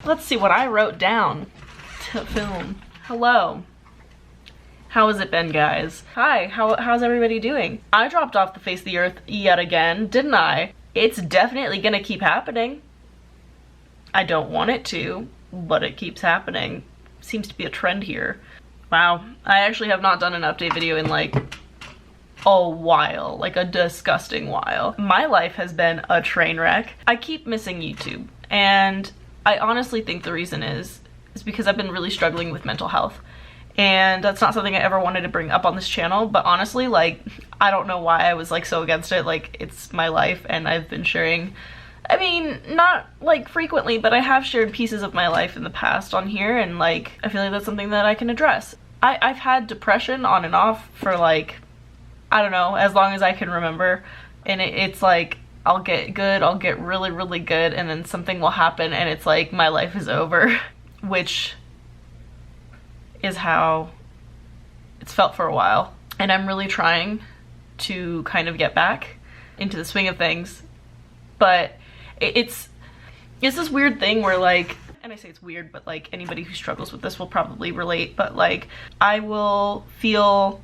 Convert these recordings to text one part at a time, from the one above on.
Let's see what I wrote down to film. Hello. How has it been, guys? Hi, how's everybody doing? I dropped off the face of the earth yet again, didn't I? It's definitely gonna keep happening. I don't want it to, but it keeps happening. Seems to be a trend here. Wow, I actually have not done an update video in like a while, like a disgusting while. My life has been a train wreck. I keep missing YouTube, and I honestly think the reason is because I've been really struggling with mental health. And that's not something I ever wanted to bring up on this channel, but honestly, like, I don't know why I was like so against it. Like, it's my life and I've been sharing, I mean, not like frequently, but I have shared pieces of my life in the past on here, and like, I feel like that's something that I can address. I've had depression on and off for like, I don't know, as long as I can remember. And it's like, I'll get good, I'll get really, really good, and then something will happen and it's like, my life is over, which is how it's felt for a while. And I'm really trying to kind of get back into the swing of things, but it's this weird thing where like, and I say it's weird, but like anybody who struggles with this will probably relate, but like I will feel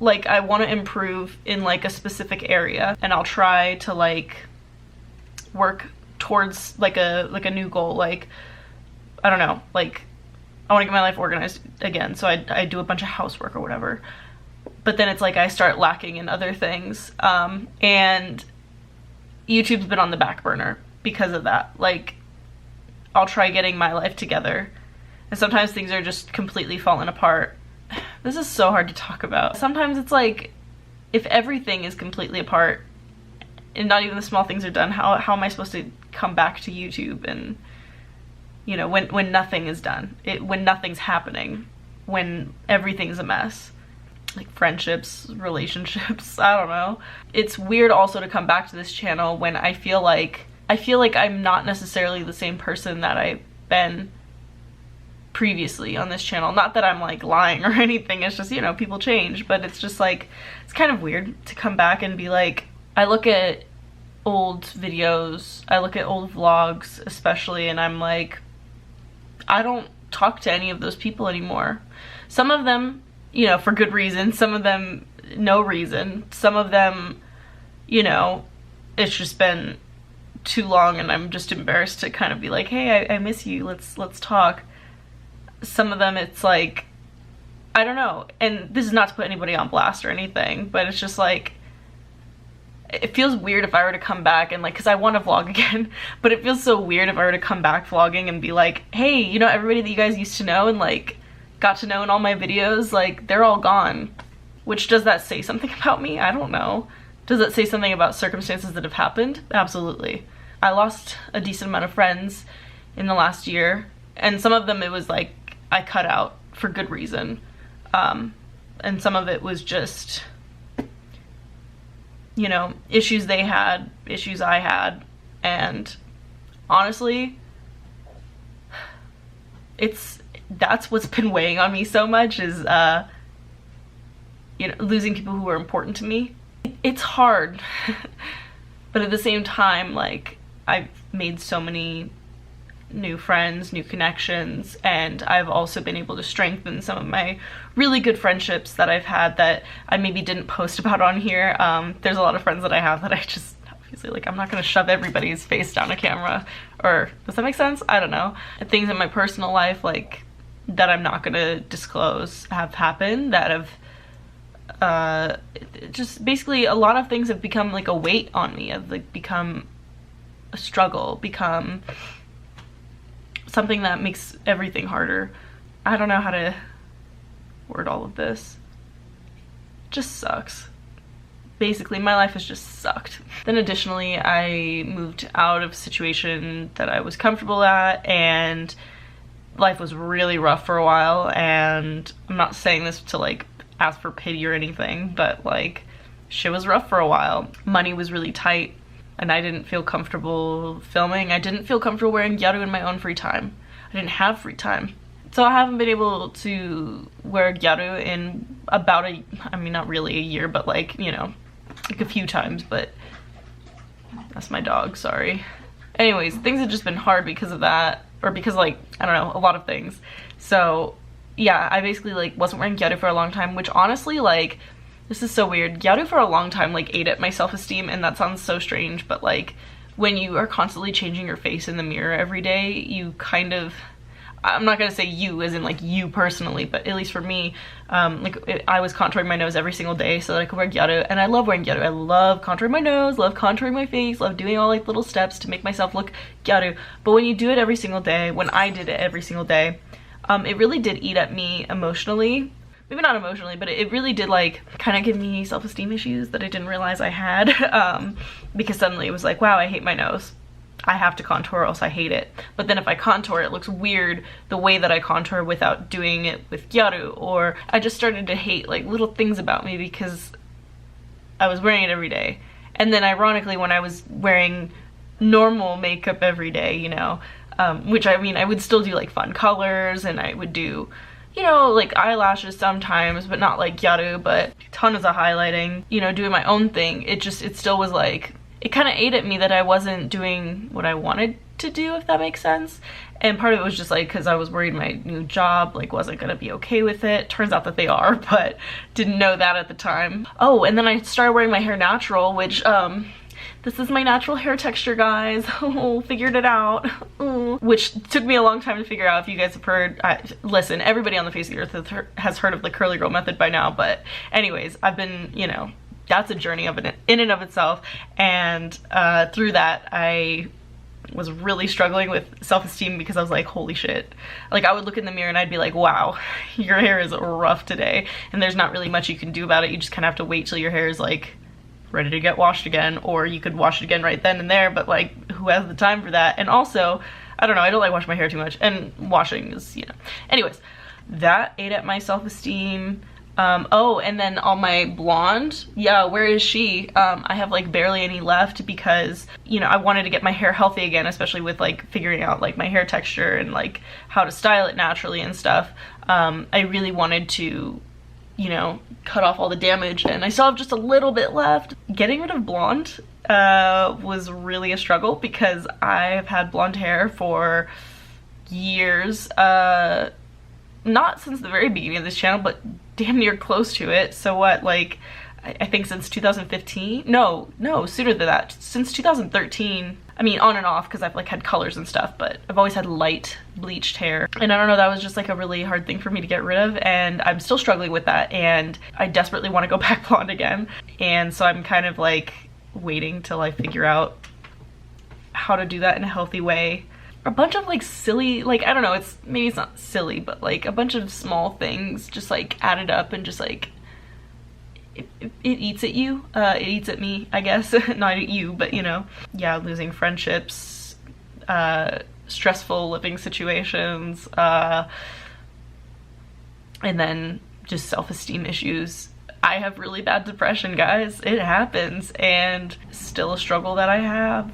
like I want to improve in like a specific area, and I'll try to like work towards like a new goal. Like, I don't know, like I want to get my life organized again, so I do a bunch of housework or whatever. But then it's like I start lacking in other things, and YouTube's been on the back burner because of that. Like, I'll try getting my life together, and sometimes things are just completely falling apart. This is so hard to talk about. Sometimes it's like, if everything is completely apart and not even the small things are done, how am I supposed to come back to YouTube? And you know, when nothing is done, when nothing's happening, when everything's a mess, like friendships, relationships, I don't know. It's weird also to come back to this channel when I feel like I'm not necessarily the same person that I've been previously on this channel. Not that I'm like lying or anything, it's just, you know, people change, but it's just like, it's kind of weird to come back and be like, I look at old videos, I look at old vlogs especially, and I'm like, I don't talk to any of those people anymore. Some of them, you know, for good reason, some of them no reason, some of them, you know, it's just been too long and I'm just embarrassed to kind of be like, hey, I miss you, let's talk. Some of them it's like, I don't know, and this is not to put anybody on blast or anything, but it's just like, it feels weird if I were to come back and like, because I want to vlog again, but it feels so weird if I were to come back vlogging and be like, hey, you know, everybody that you guys used to know and like got to know in all my videos, like they're all gone. Which, does that say something about me? I don't know. Does it say something about circumstances that have happened? Absolutely. I lost a decent amount of friends in the last year, and some of them it was like I cut out for good reason, and some of it was just, you know, issues they had, issues I had, and honestly, that's what's been weighing on me so much is, you know, losing people who are important to me. It's hard, but at the same time, like, I've made so many new friends, new connections, and I've also been able to strengthen some of my really good friendships that I've had that I maybe didn't post about on here. There's a lot of friends that I have that I just, obviously, like, I'm not gonna shove everybody's face down a camera, or does that make sense? I don't know. Things in my personal life, like, that I'm not gonna disclose have happened that have, just basically a lot of things have become like a weight on me, have like become a struggle, become something that makes everything harder. I don't know how to word all of this. It just sucks. Basically, my life has just sucked. Then additionally, I moved out of a situation that I was comfortable at, and life was really rough for a while, and I'm not saying this to like ask for pity or anything, but like, shit was rough for a while. Money was really tight, and I didn't feel comfortable filming. I didn't feel comfortable wearing Gyaru in my own free time. I didn't have free time. So I haven't been able to wear Gyaru in about I mean, not really a year, but like, you know, like a few times, but that's my dog, sorry. Anyways, things have just been hard because of that or because like, I don't know, a lot of things. So yeah, I basically like wasn't wearing Gyaru for a long time, which honestly, like, this is so weird. Gyaru for a long time like ate at my self-esteem, and that sounds so strange, but like when you are constantly changing your face in the mirror every day, you kind of, I'm not gonna say you as in like you personally, but at least for me, like I was contouring my nose every single day so that I could wear Gyaru, and I love wearing Gyaru. I love contouring my nose, love contouring my face, love doing all like little steps to make myself look Gyaru. But when you do it every single day, when I did it every single day, it really did eat at me emotionally. Maybe not emotionally, but it really did like kind of give me self-esteem issues that I didn't realize I had, because suddenly it was like, wow, I hate my nose. I have to contour or else I hate it. But then if I contour, it looks weird the way that I contour without doing it with Gyaru. Or I just started to hate like little things about me because I was wearing it every day. And then ironically, when I was wearing normal makeup every day, you know, which I mean, I would still do like fun colors, and I would do, you know, like eyelashes sometimes, but not like Gyaru, but tons of highlighting, you know, doing my own thing. It still was like, it kind of ate at me that I wasn't doing what I wanted to do, if that makes sense. And part of it was just like because I was worried my new job like wasn't gonna be okay with it. Turns out that they are, but didn't know that at the time. Oh, and then I started wearing my hair natural, which this is my natural hair texture, guys. Oh, figured it out. Which took me a long time to figure out. If you guys have heard, listen, everybody on the face of the earth has heard of the curly girl method by now, but anyways, I've been, you know, that's a journey of it in and of itself, and through that I was really struggling with self-esteem because I was like, holy shit. Like I would look in the mirror and I'd be like, wow, your hair is rough today, and there's not really much you can do about it. You just kind of have to wait till your hair is like ready to get washed again, or you could wash it again right then and there, but like who has the time for that? And also, I don't know, I don't like washing my hair too much, and washing is, you know. Anyways, that ate at my self-esteem. Oh, and then all my blonde, yeah, where is she? I have like barely any left because, you know, I wanted to get my hair healthy again, especially with like figuring out like my hair texture and like how to style it naturally and stuff. I really wanted to, you know, cut off all the damage, and I still have just a little bit left. Getting rid of blonde was really a struggle because I have had blonde hair for years, not since the very beginning of this channel, but damn near close to it. So what, like, I think since 2015? No, sooner than that. Since 2013. I mean, on and off, because I've like had colors and stuff, but I've always had light bleached hair. And I don't know, that was just like a really hard thing for me to get rid of, and I'm still struggling with that, and I desperately want to go back blonde again. And so I'm kind of like waiting till I figure out how to do that in a healthy way. A bunch of like silly, like, I don't know, maybe it's not silly, but like a bunch of small things just like added up, and just like it eats at you. It eats at me, I guess. Not at you, but you know. Yeah, losing friendships, stressful living situations, and then just self-esteem issues. I have really bad depression, guys. It happens, and still a struggle that I have.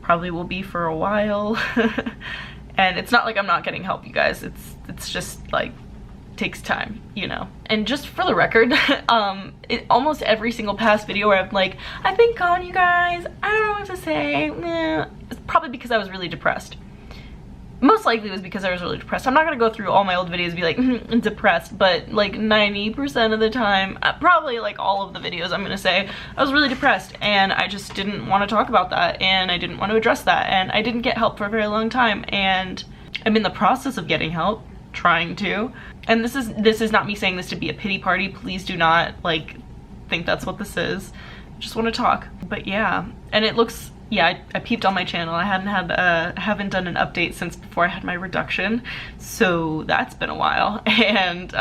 Probably will be for a while. And it's not like I'm not getting help, you guys. It's just like takes time, you know. And just for the record, almost every single past video where I'm like, I've been gone, you guys, I don't know what to say, it's probably because I was really depressed. Most likely it was because I was really depressed. I'm not gonna go through all my old videos and be like, depressed, but like 90% of the time, probably like all of the videos, I'm gonna say, I was really depressed, and I just didn't want to talk about that, and I didn't want to address that, and I didn't get help for a very long time, and I'm in the process of getting help, trying to. And this is not me saying this to be a pity party. Please do not like think that's what this is. Just want to talk. But yeah, and it looks, yeah, I peeped on my channel. I haven't done an update since before I had my reduction, so that's been a while. And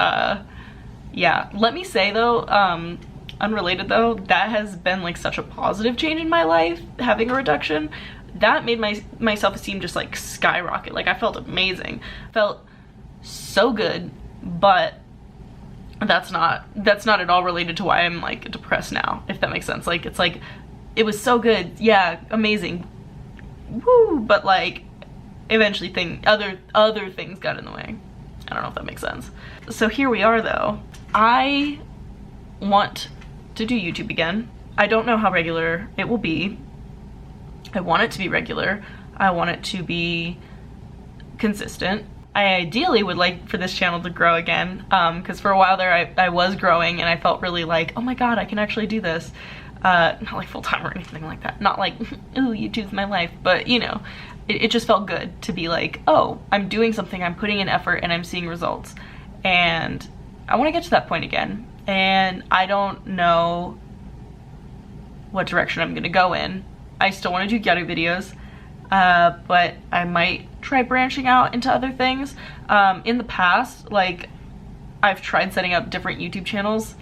yeah, let me say though, unrelated though, that has been like such a positive change in my life, having a reduction. That made my self-esteem just like skyrocket. Like I felt amazing, felt so good. But that's not at all related to why I'm like depressed now, if that makes sense. Like it's like, it was so good, yeah, amazing, woo, but like eventually other things got in the way. I don't know if that makes sense. So here we are though. I want to do YouTube again. I don't know how regular it will be. I want it to be regular. I want it to be consistent. I ideally would like for this channel to grow again, because for a while there I was growing and I felt really like, oh my god, I can actually do this. Not like full-time or anything like that. Not like, ooh, YouTube's my life, but you know, it just felt good to be like, oh, I'm doing something, I'm putting in effort, and I'm seeing results. And I want to get to that point again. And I don't know what direction I'm gonna go in. I still want to do Gyaru videos, but I might try branching out into other things. In the past, like, I've tried setting up different YouTube channels.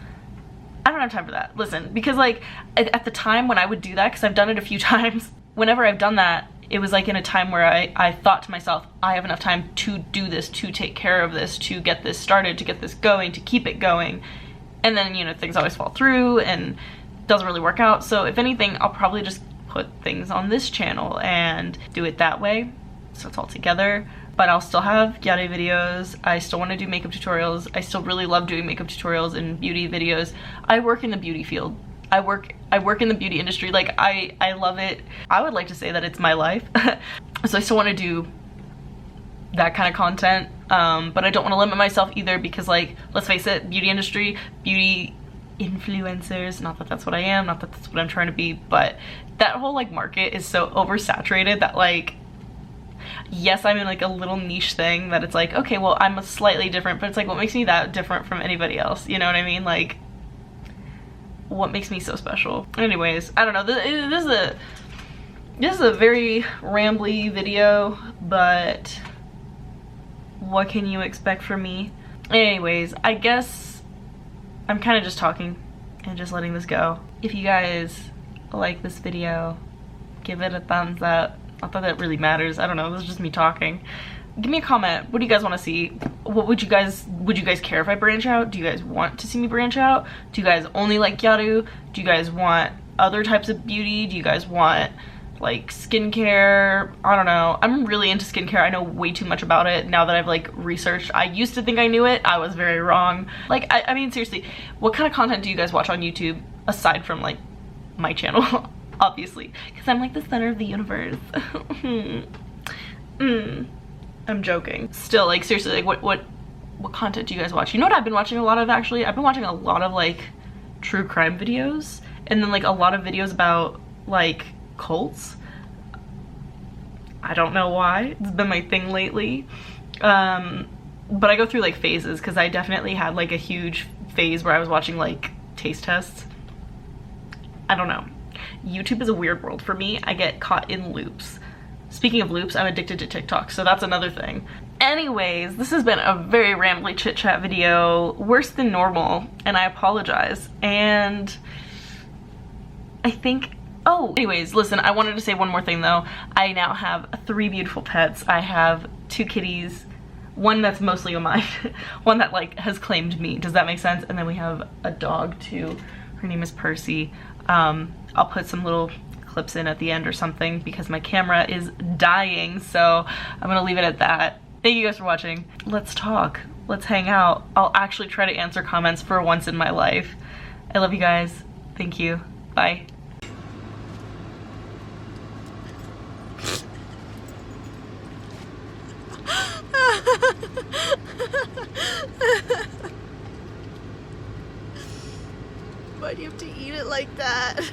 I don't have time for that. Listen, because like at the time when I would do that, because I've done it a few times, whenever I've done that, it was like in a time where I thought to myself, I have enough time to do this, to take care of this, to get this started, to get this going, to keep it going. And then, you know, things always fall through and doesn't really work out. So if anything, I'll probably just put things on this channel and do it that way, so it's all together. But I'll still have Gyaru videos. I still want to do makeup tutorials. I still really love doing makeup tutorials and beauty videos. I work in the beauty field. I work in the beauty industry. Like, I love it. I would like to say that it's my life. So I still want to do that kind of content, but I don't want to limit myself either, because like, let's face it, beauty industry, beauty influencers, not that that's what I am, not that that's what I'm trying to be, but that whole like market is so oversaturated that like, yes, I'm in like a little niche thing that it's like, okay, well, I'm a slightly different, but it's like, what makes me that different from anybody else? You know what I mean? Like, what makes me so special? Anyways, I don't know. This is a very rambly video, but what can you expect from me? Anyways, I guess I'm kind of just talking and just letting this go. If you guys like this video, give it a thumbs up. Not that that really matters. I don't know. This is just me talking. Give me a comment. What do you guys want to see? What would you guys care if I branch out? Do you guys want to see me branch out? Do you guys only like Gyaru? Do you guys want other types of beauty? Do you guys want like skincare? I don't know. I'm really into skincare. I know way too much about it now that I've like researched. I used to think I knew it. I was very wrong. Like, I mean, seriously, what kind of content do you guys watch on YouTube aside from like my channel? Obviously, because I'm like the center of the universe. I'm joking. Still, like, seriously, like, what content do you guys watch? You know what I've been watching a lot of, actually? I've been watching a lot of like true crime videos, and then like a lot of videos about like cults. I don't know why. It's been my thing lately. But I go through like phases, because I definitely had like a huge phase where I was watching like taste tests. I don't know. YouTube is a weird world for me. I get caught in loops. Speaking of loops, I'm addicted to TikTok, so that's another thing. Anyways, this has been a very rambly chit chat video, worse than normal, and I apologize. And I think, oh, anyways, listen, I wanted to say one more thing though. I now have 3 beautiful pets. I have 2 kitties, one that's mostly of mine, one that like has claimed me. Does that make sense? And then we have a dog too. Her name is Percy. I'll put some little clips in at the end or something, because my camera is dying, so I'm gonna leave it at that. Thank you guys for watching. Let's talk. Let's hang out. I'll actually try to answer comments for once in my life. I love you guys. Thank you. Bye. Why do you have to eat it like that?